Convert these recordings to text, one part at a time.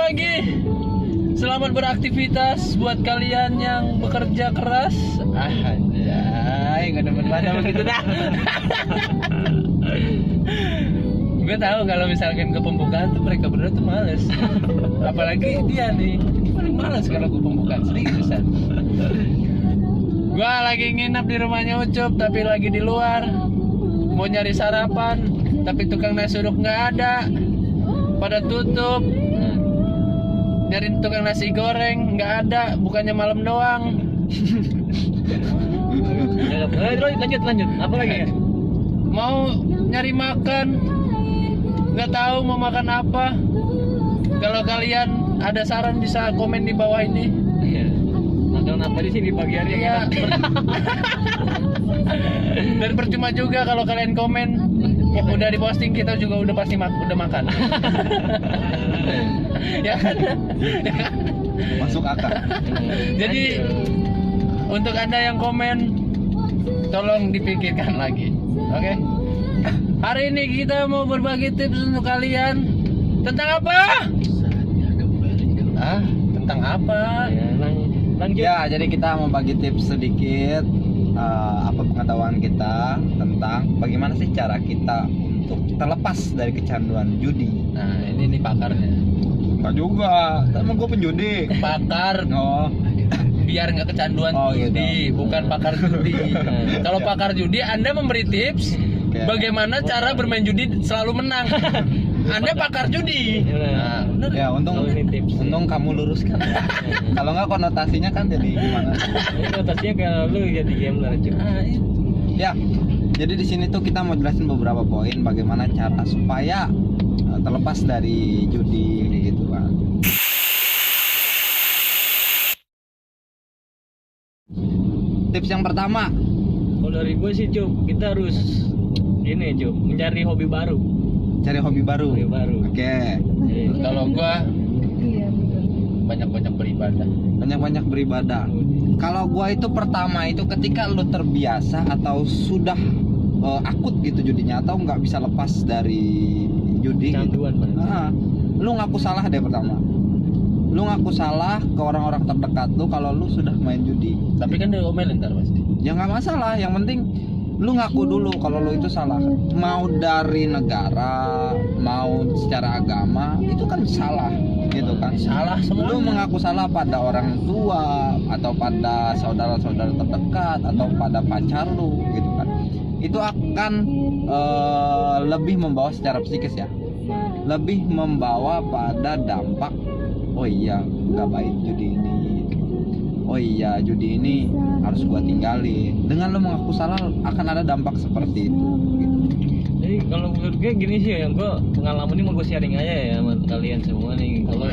lagi. Selamat beraktivitas buat kalian yang bekerja keras. Anjay, nggak demen begitu dah. Gue tahu kalau misalkan ke pembukaan tuh mereka berdua tuh males. Apalagi dia nih, paling males kalau gue pembukaan, seriusan. Gue lagi nginep di rumahnya Ucup, tapi lagi di luar. Mau nyari sarapan, tapi tukang nasi uduk nggak ada, pada tutup. Nyari tukang nasi goreng nggak ada, bukannya malam doang. Lanjut. Apa lagi ya? Mau nyari makan, nggak tahu mau makan apa. Kalau kalian ada saran bisa komen di bawah ini. Iya. Makan apa di sini pagi hari Iya. ya? Dan percuma juga kalau kalian komen. Udah diposting kita juga udah pasti udah makan. Ya kan? Masuk akal. Jadi untuk Anda yang komen, tolong dipikirkan lagi. Oke? Hari ini kita mau berbagi tips untuk kalian tentang apa? Tentang apa? Ya, lanjut. Ya, jadi kita mau bagi tips sedikit apa pengetahuan kita tentang bagaimana sih cara kita untuk terlepas dari kecanduan judi. Nah, ini pakarnya. Enggak juga, emang gue penjudi. Pakar Oh, biar nggak kecanduan Oh, judi, gitu. bukan pakar judi. Kalau pakar judi, Anda memberi tips Oke. bagaimana cara bermain judi selalu menang. Anda pakar judi. Nah, bener. ya untung Kalau ini tips. untung kamu luruskan. Kalau nggak konotasinya kan jadi gimana? Ini atasnya kalau lu jadi gambler cuy. Itu. Ya, jadi di sini tuh kita mau jelasin beberapa poin bagaimana cara supaya terlepas dari judi gitu kan. Tips yang pertama, Kalau dari gue sih cuy, kita harus ini cuy, mencari hobi baru. cari hobi baru. Hobi baru. Oke, Kalau gua banyak-banyak beribadah. banyak-banyak beribadah. Kalau gua itu pertama itu ketika lu terbiasa atau sudah akut gitu judinya atau nggak bisa lepas dari judi gitu. Canduan banget. Lu ngaku salah deh pertama. Lu ngaku salah ke orang-orang terdekat lu kalau lu sudah main judi. Tapi kan diomelin ntar pasti. Ya nggak masalah, yang penting lu ngaku dulu kalau lu itu salah. Mau dari negara, mau secara agama, itu kan salah gitu kan. Salah semua. Lu mengaku salah pada orang tua atau pada saudara-saudara terdekat atau pada pacar lu gitu kan. Itu akan lebih membawa secara psikis ya. Lebih membawa pada dampak, oh iya nggak baik judi ini, oh iya judi ini harus gua tinggalin. Dengan lu mengaku salah akan ada dampak seperti itu gitu. Jadi kalau menurut gue gini sih ya, gue pengalaman ini mau gue sharing aja ya sama kalian semua nih. Kalau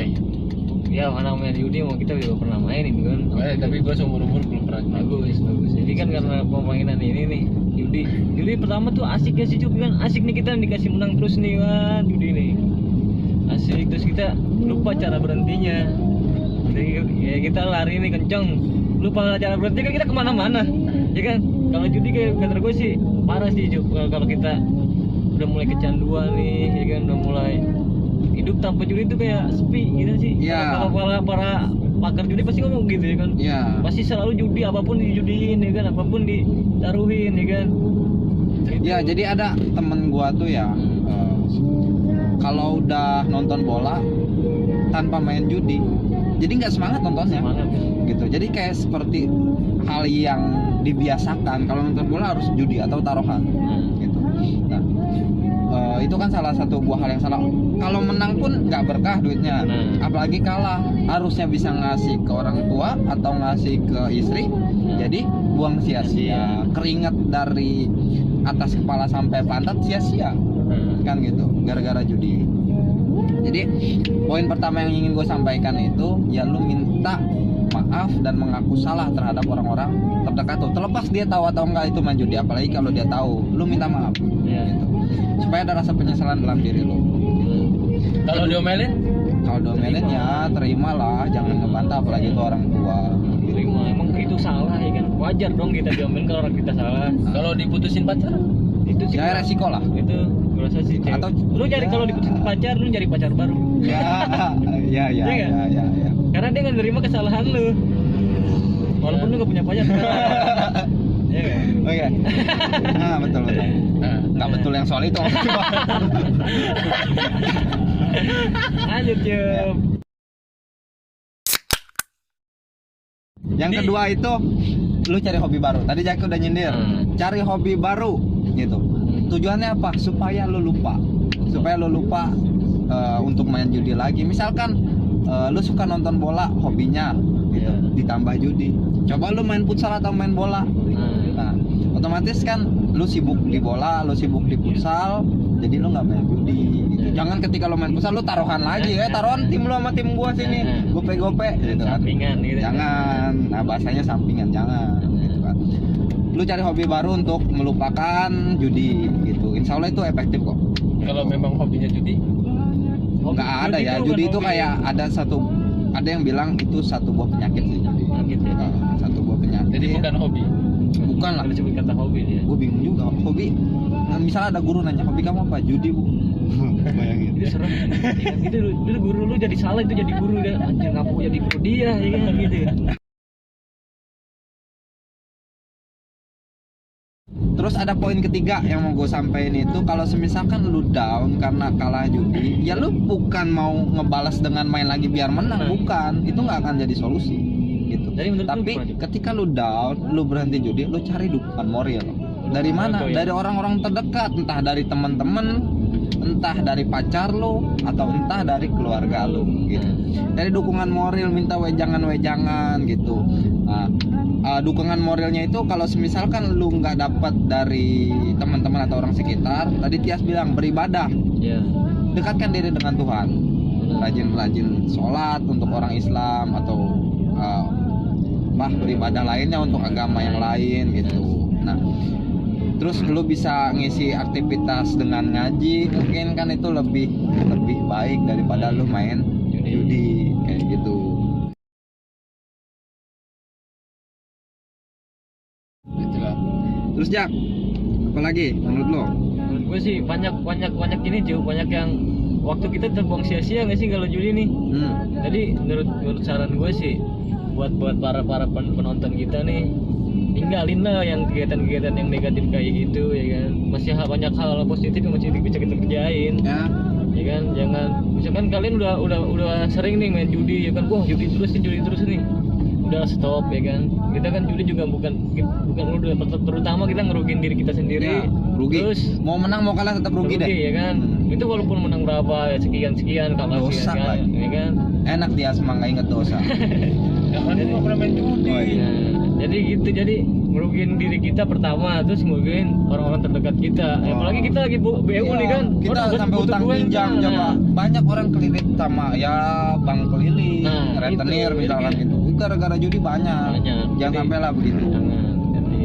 ya mana main judi mau kita juga pernah mainin kan. Tapi gua seumur-umur belum pernah. Bagus. Jadi kan karena permainan ini nih judi pertama tuh asik ya sih cuy kan, asik nih kita dikasih menang terus nih kan judi nih. Asik, terus kita lupa cara berhentinya. Jadi ya kita lari nih kenceng, lupa cara berhenti kan kita kemana-mana, ya kan? Kalau judi kayak kata gue sih parah sih cuy. Kalau kita udah mulai kecanduan nih, ya kan udah mulai hidup tanpa judi itu kayak sepi gitu sih. Iya. Kalau para pakar judi pasti ngomong gitu ya kan. Iya. Pasti selalu judi, apapun dijudiin ya kan, apapun ditaruhin ya kan. Gitu. Ya, jadi ada temen gua tuh ya, kalau udah nonton bola tanpa main judi, jadi nggak semangat nontonnya. Semangat ya. Gitu. Jadi kayak seperti hal yang dibiasakan kalau nonton bola harus judi atau taruhan. Gitu. Nah, itu kan salah satu buah hal yang salah. Kalau menang pun nggak berkah duitnya, apalagi kalah. Harusnya bisa ngasih ke orang tua atau ngasih ke istri, jadi buang sia-sia. Keringat dari atas kepala sampai pantat sia-sia, kan gitu, gara-gara judi. Jadi poin pertama yang ingin gue sampaikan itu ya lu minta maaf dan mengaku salah terhadap orang-orang terdekat tuh, terlepas dia tahu atau enggak itu main judi. Apalagi kalau dia tahu, lu minta maaf gitu, supaya ada rasa penyesalan dalam diri lu. Kalau diomelin, Kalau diomelin ya terimalah, jangan ngebantah, apalagi itu orang tua. Terima, emang itu salah ya kan, wajar dong kita diomelin kalau orang kita salah. kalau diputusin pacar, itu sih Ya resiko lah. itu gue rasa sih cewek. Atau- Lu cari ya. kalau diputusin pacar, lu cari pacar baru. Ya, ya, ya, Iya ya, nggak? ya, ya. Karena dia nggak nerima kesalahan lu. Walaupun lu nggak punya pacar. Iya nggak? Oke. Nah, betul betul. Nah, Nggak betul yang soal itu. Lanjut Cep. Yang Jadi- kedua itu lu cari hobi baru. Tadi Jaki udah nyindir. Cari hobi baru gitu. Tujuannya apa? Supaya lu lupa. Supaya lu lupa untuk main judi lagi. Misalkan lu suka nonton bola, hobinya gitu. Iya. Ditambah judi. Coba lu main futsal atau main bola. Nah, otomatis kan lu sibuk di bola, lu sibuk di futsal, jadi lu nggak main judi gitu. Jangan ketika lu main futsal lu taruhan lagi taruhan tim lu sama tim gua sini, gope-gope gitu kan. Sampingan gitu. Jangan. Nah, bahasanya sampingan, jangan gitu kan. Lu cari hobi baru untuk melupakan judi gitu. Insya Allah itu efektif kok. kalau memang hobinya judi, Nggak ada ya, judi itu kayak ada yang bilang itu satu buah penyakit sih judi. gitu ya. Satu buah penyakit. jadi bukan hobi. Bukan lah. Kalau disebut kata hobi dia. Gue bingung juga hobi. Nah, misalnya ada guru nanya hobi kamu apa, judi bu. Bayangin. Itu serem. Ya, gitu lu guru lu jadi salah itu jadi guru dia. Anjir ngapain gua jadi guru dia ya kan gitu. Terus ada poin ketiga yang mau gue sampaikan itu, kalau semisalkan lu down karena kalah judi, ya lu bukan mau ngebalas dengan main lagi biar menang, bukan. Itu nggak akan jadi solusi gitu. Jadi menurut lu Tapi gimana? ketika lu down, lu berhenti judi, lu cari dukungan moral. Dari mana? Contoh ya? Dari orang-orang terdekat, entah dari teman-teman, entah dari pacar lu, atau entah dari keluarga lu gitu. Dari dukungan moral, minta wejangan gitu. Nah, dukungan moralnya itu kalau misalkan lu nggak dapat dari teman-teman atau orang sekitar, tadi Tias bilang beribadah, Ya. dekatkan diri dengan Tuhan, rajin-rajin sholat untuk orang Islam atau beribadah lainnya untuk agama yang lain gitu. Nah, terus lu bisa ngisi aktivitas dengan ngaji, mungkin kan itu lebih baik daripada lu main judi kayak gitu. Itulah. Terus Jak, apa lagi menurut lo? Menurut gue sih banyak ini Cuk, banyak yang waktu kita terbuang sia-sia nggak sih kalau judi nih. Jadi menurut saran gue sih buat para penonton kita nih, tinggalin lah yang kegiatan-kegiatan yang negatif kayak gitu ya kan. Masih banyak hal positif yang masih bisa kita kerjain. Ya kan, jangan misalkan kalian udah sering nih main judi ya kan, wah judi terus nih. Udah stop ya kan. Kita kan judi juga bukan udah terutama kita ngerugiin diri kita sendiri. Ya, rugi. Terus Mau menang mau kalah tetap rugi deh. ya kan. Itu walaupun menang berapa ya sekian kalah Dosa sekian lagi. ya kan. Enak dia semang nggak inget dosa. Ya kan gua pernah main judi. Oh, iya. Nah, jadi gitu, jadi ngerugiin diri kita pertama, terus ngerugiin orang-orang terdekat kita. Apalagi kita lagi BU nih kan. Kita Waduh, sampai butuh utang duit, pinjam nah. coba. Banyak orang kelilit sama ya bank keliling, Nah, rentenir itu, misalkan jadi- gitu. Gara-gara judi banyak. Banyak. Jangan Jadi- sampai lah begitu. Jangan. Jadi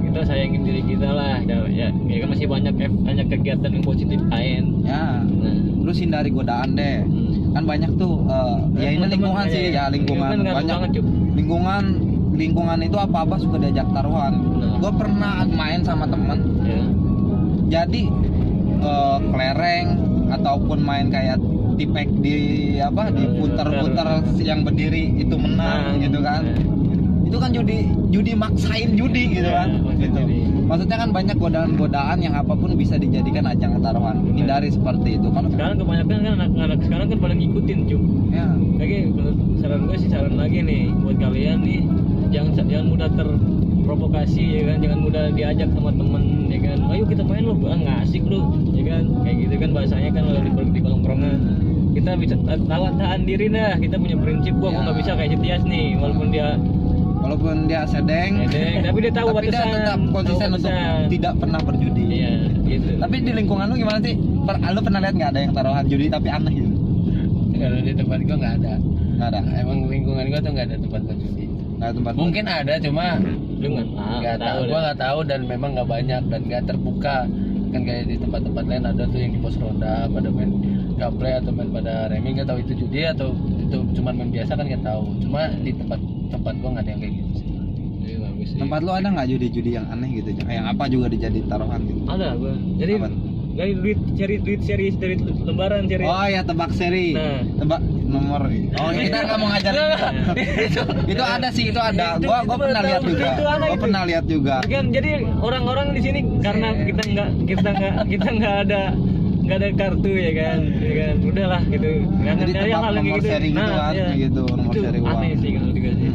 kita sayangin diri kita lah. Ya kan masih banyak kegiatan yang positif lain. Ya. Nah, Terus hindari godaan deh. Kan banyak tuh ya ini teman-teman, lingkungan sih, ya lingkungan ngaruh banyak. banget, Cuk. Lingkungan itu apa-apa suka diajak taruhan. Nah. Gue pernah main sama temen, Ya. jadi kelereng ataupun main kayak tipek diputer-puter yang berdiri itu menang gitu kan. Itu kan judi maksain judi gitu kan. Gitu. Maksudnya kan banyak godaan-godaan yang apapun bisa dijadikan ajang taruhan. Hindari seperti itu. Kalau Sekarang kebanyakan kan anak-anak sekarang kan pada ngikutin Cuk. ya, Lagi menurut saran gue sih, saran lagi nih buat kalian nih, jangan mudah terprovokasi ya kan, jangan mudah diajak sama temen ya kan, ayo kita main lo, nggak asik lo ya kan, kayak gitu kan bahasanya kan kalau di nongkrongan. Kita bisa tahan diri dah, kita punya prinsip, gua nggak bisa kayak si Tias nih, walaupun dia sedeng, tapi dia tahu tapi dia batasan, tetap konsisten tahu untuk batasan. tidak pernah berjudi. Iya gitu. Tapi di lingkungan lu gimana sih? Lu pernah lihat nggak ada yang taruhan judi tapi aneh gitu? Kalau di tempat gua nggak ada. Nggak ada. Emang lingkungan gua tuh nggak ada tempat buat judi. Nggak ada tempat. Mungkin ada, cuma Lu nggak tahu. Gua nggak tahu dan memang nggak banyak dan nggak terbuka. Kan kayak di tempat-tempat lain ada tuh yang di pos ronda pada main gaple atau main pada remi, nggak tahu itu judi atau itu cuma main biasa kan nggak tahu. Cuma di tempat gua nggak ada yang kayak gitu sih. Iya, bagus sih. Tempat lu ada nggak judi-judi yang aneh gitu? Yang apa juga dijadiin taruhan gitu? Ada gua. Jadi Apa? dari duit seri dari lembaran seri. Oh ya, tebak seri. Nah. Tebak nomor. Oh, kita nggak mau ngajarin. Itu ada sih, itu ada. Gua pernah lihat juga. Gua pernah lihat juga. Kan jadi orang-orang di sini karena kita nggak ada kartu ya kan, udahlah gitu. Nggak Jadi ada yang tebak hal yang nomor gitu. seri gitu kan, iya. kayak gitu, nomor Itu seri uang. aneh sih kalau dikasih.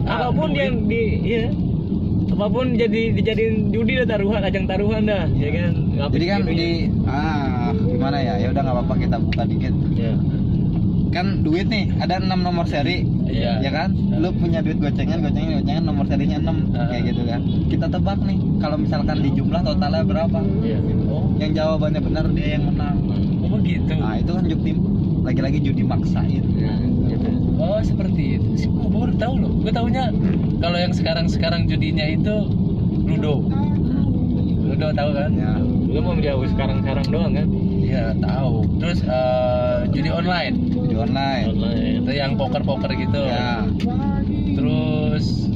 Apapun duit. yang apapun dijadiin judi dah, taruhan, ajang taruhan dah, ya kan. Jadi kan gimana ya? Ya udah nggak apa-apa, kita buka dikit. Ya. Kan duit nih ada 6 nomor seri. Iya. Ya kan? Lu punya duit gocengan nomor serinya 6 kayak gitu kan. Kita tebak nih, kalau misalkan di jumlah totalnya berapa? Iya. Oh, Yang jawabannya benar dia yang menang. oh gitu. Nah, itu kan lagi-lagi judi maksain. Ya, gitu. Oh seperti itu. Gue baru tahu loh. Gue taunya kalau yang sekarang judinya itu Ludo. Ludo tahu kan? Ya. Lu mau jauh sekarang doang kan? Iya tahu. Terus judi online. Judi online. Online. Itu yang poker gitu. Ya. Terus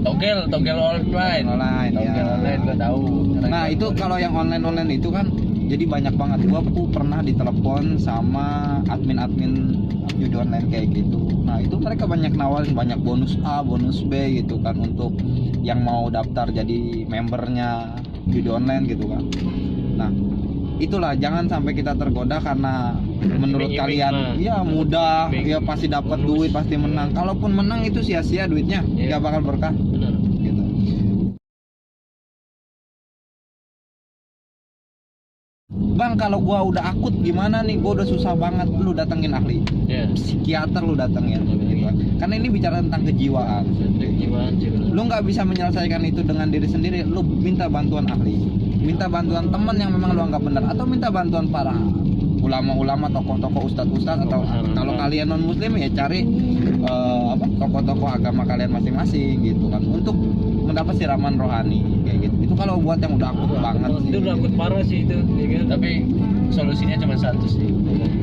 togel online. Online, Togel ya. online gue tahu. Nah, itu kalau yang online itu kan jadi banyak banget. Gua pernah ditelepon sama admin judi online kayak gitu. Nah, itu mereka banyak nawarin banyak bonus A, bonus B gitu kan untuk yang mau daftar jadi membernya judi online gitu kan. Nah, itulah jangan sampai kita tergoda karena menurut Iming-iming kalian mah. ya mudah, Iming-iming. ya pasti dapat Bonus. duit, pasti menang. Kalaupun menang itu sia-sia duitnya, Iya. nggak bakal berkah Benar. gitu. Bang, kalau gua udah akut gimana nih? Gua udah susah banget. Lu datengin ahli Ya. psikiater, lu datengin gitu kan. Karena ini bicara tentang kejiwaan. Kejiwaan sih benar. Lu nggak bisa menyelesaikan itu dengan diri sendiri. Lu minta bantuan ahli, minta bantuan teman yang memang lu anggap benar, atau minta bantuan para ulama-ulama, tokoh-tokoh, ustadz-ustadz, atau kalau kalian non muslim ya cari tokoh-tokoh agama kalian masing-masing gitu kan, untuk mendapat siraman rohani kayak gitu. Itu kalau buat yang udah akut banget sih. Itu udah akut parah sih itu, ya kan? Tapi solusinya cuma satu sih,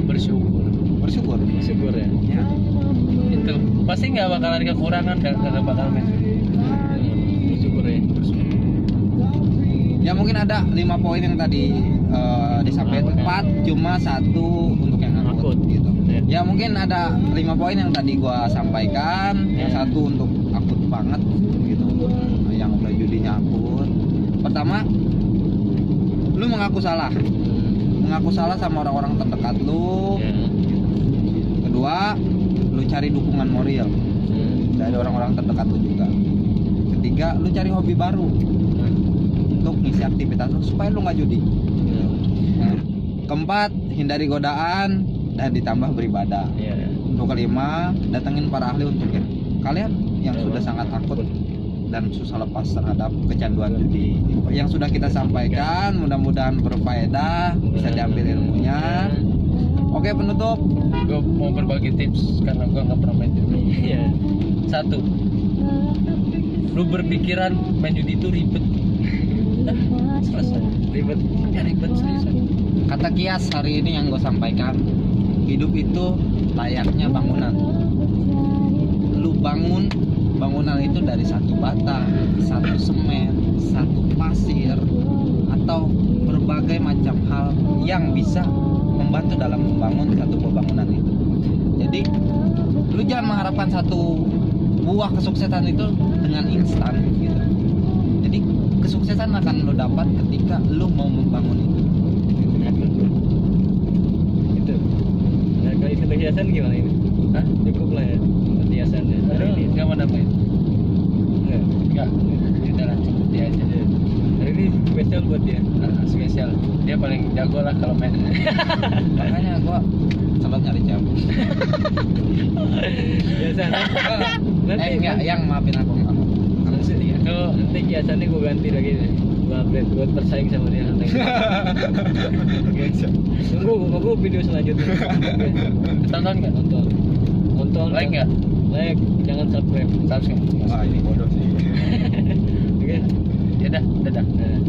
bersyukur. Bersyukur. Syukur ya. Ya. Itu pasti nggak bakalan kekurangan, nggak bakalan Syukur ya. Ya mungkin ada 5 poin yang tadi disampaikan, 4 cuma 1 untuk yang akut Akut. gitu. Ya. Ya mungkin ada 5 poin yang tadi gua sampaikan, yang Ya. 1 untuk akut banget gitu, yang udah judinya akut. Pertama, lu mengaku salah sama orang-orang terdekat lu. Ya. Kedua, lu cari dukungan moral dari orang-orang terdekat lu juga. Ketiga, lu cari hobi baru untuk ngisi aktivitas lu supaya lu nggak judi. Keempat, hindari godaan dan ditambah beribadah. Ya. Untuk kelima, datengin para ahli untuk kalian yang Ya, sudah Bang. sangat akut dan susah lepas terhadap kecanduan judi. Yang sudah kita sampaikan mudah-mudahan berfaedah, bisa diambil ilmunya. Oke, penutup. Gue mau berbagi tips karena gue nggak pernah main judi. Iya. 1, lu berpikiran main judi itu ribet. Udah, selesai. Ribet. Ya ribet selesai. Kata kias hari ini yang gue sampaikan, hidup itu layaknya bangunan. Lu bangunan itu dari satu bata, satu semen, satu pasir, atau berbagai macam hal yang bisa membantu dalam membangun satu bangunan itu. Jadi lu jangan mengharapkan satu buah kesuksesan itu dengan instan gitu. Jadi kesuksesan akan lu dapat ketika lu mau membangun itu. Itu. Nah, kalau istilah hiasan gimana ini? Hah? Cukup lah ya. Hiasannya. Hari ini. Nggak mau nambahin? Enggak. Nggak. Ya udah lah, cukup dia aja. Hari ini spesial buat dia. Spesial. Dia paling jago lah kalau main. Makanya gua sempat nyari cewek. Biasa. Nanti Enggak, yang maafin aku. Itu nanti kiasannya gue ganti lagi nih. Gue update buat bersaing sama dia nanti. Tunggu video selanjutnya. tonton nggak? Nonton. Like nggak? Like, jangan subscribe. Subscribe. Wah, ini bodoh sih. Oke. Ya udah, dadah. Nah.